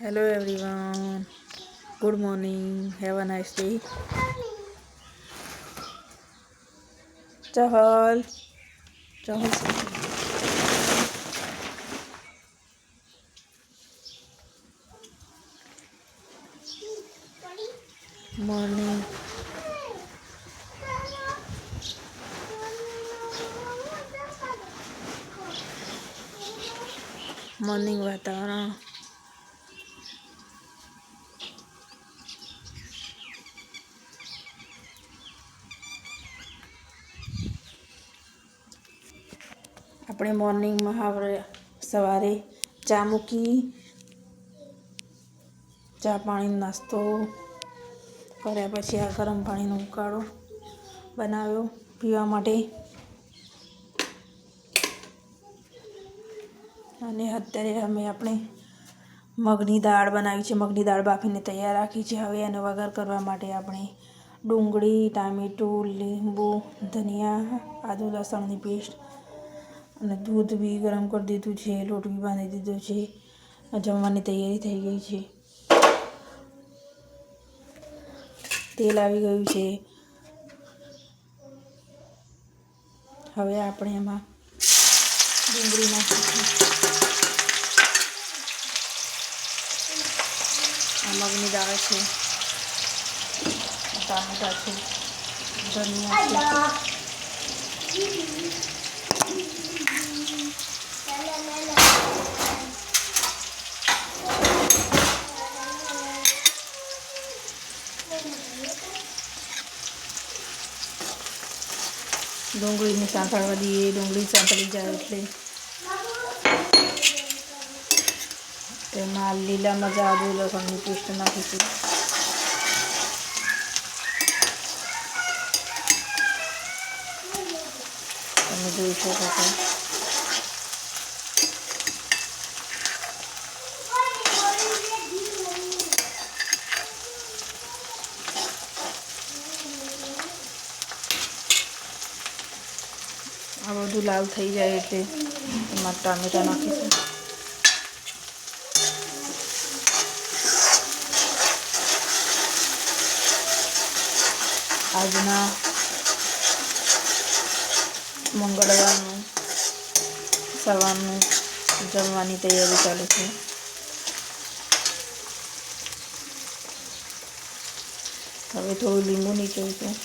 Hello everyone. Good morning. Have a nice day. Chahal. Chahal. Morning. Morning વાતાવરણ. આપણે મોર્નિંગમાં હવે સવારે ચા મૂકી, ચા પાણીનો નાસ્તો કર્યા પછી આ ગરમ પાણીનો ઉકાળો બનાવ્યો પીવા માટે. અને અત્યારે આપણે મગની દાળ બનાવી છે. મગની દાળ બાફીને તૈયાર રાખી છે. હવે એનો વઘાર કરવા માટે આપણે ડુંગળી, ટામેટું, લીંબુ, ધનિયા, આદુ લસણની પેસ્ટ અને દૂધ બી ગરમ કરી દીધું છે. લોટ બી બાંધી દીધો છે. જમવાની તૈયારી થઈ ગઈ છે. તેલ આવી ગયું છે. હવે આપણે એમાં ડુંગળી નાખીશું. આ મગની દાળ છે, ટામેટા છે, ધનિયા છે. ડુંગળીને સાંતળવા દઈએ. ડુંગળી સાંતળી જાય એટલે તેમાં લીલા મરચાં, આદુ લસણની પેસ્ટ નાખીશું. તમે જોઈ શકો છો. આ બધું લાલ થઈ જાય એટલે એમાં ટામેટાં નાખીશું. આજના મંગળવારનું સવારનું જમવાની તૈયારી ચાલુ છે. હવે થોડું લીંબુ નીચોવીશું.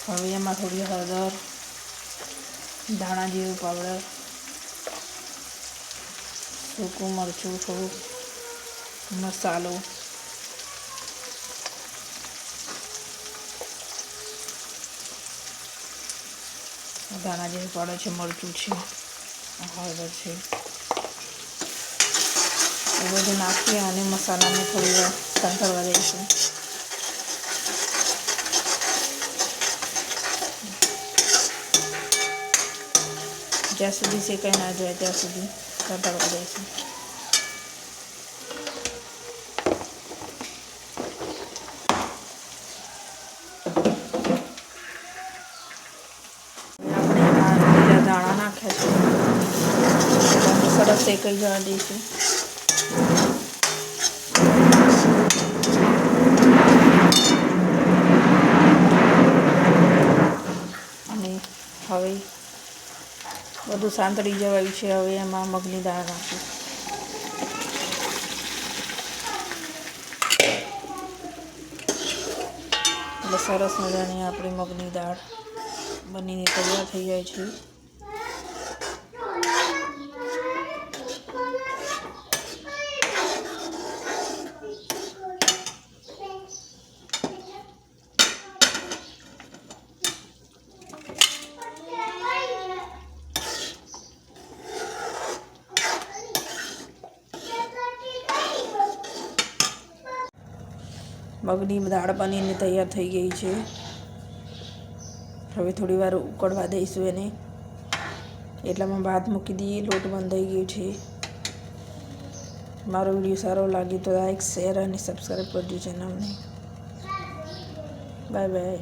હવે એમાં થોડી હળદર, ધાણા જીરું પાવડર, સૂકું મરચું, થોડુંક મસાલો, ધાણા જીરું પાવડર છે, મરચું છે, હળદર છે, એ બધું નાખી અને મસાલાને થોડી વાર સાંતળવા દઈશું. જ્યાં સુધી શેકાઈ ના જાય ત્યાં સુધી સાંતળવા દઈશું. આપણે એમાં લીલા દાણા નાખ્યા છે. સરસ શેકાઈ જવા દઈશું. અને હવે બધું સાંતળી જવાયું છે. હવે એમાં મગની દાળ નાખીશું. એટલે સરસ મજાની આપણી મગની દાળ બનીને તૈયાર થઈ જાય છે. મગની દાળ બનીને તૈયાર થઈ ગઈ છે. હવે થોડી વાર ઉકળવા દઈશું એને. એટલામાં ભાત મૂકી દઈએ. લોટ બંધાઈ ગયો છે. મારો વિડીયો સારો લાગે તો લાઈક, શેર અને સબસ્ક્રાઈબ કરજો ચેનલને. Bye bye.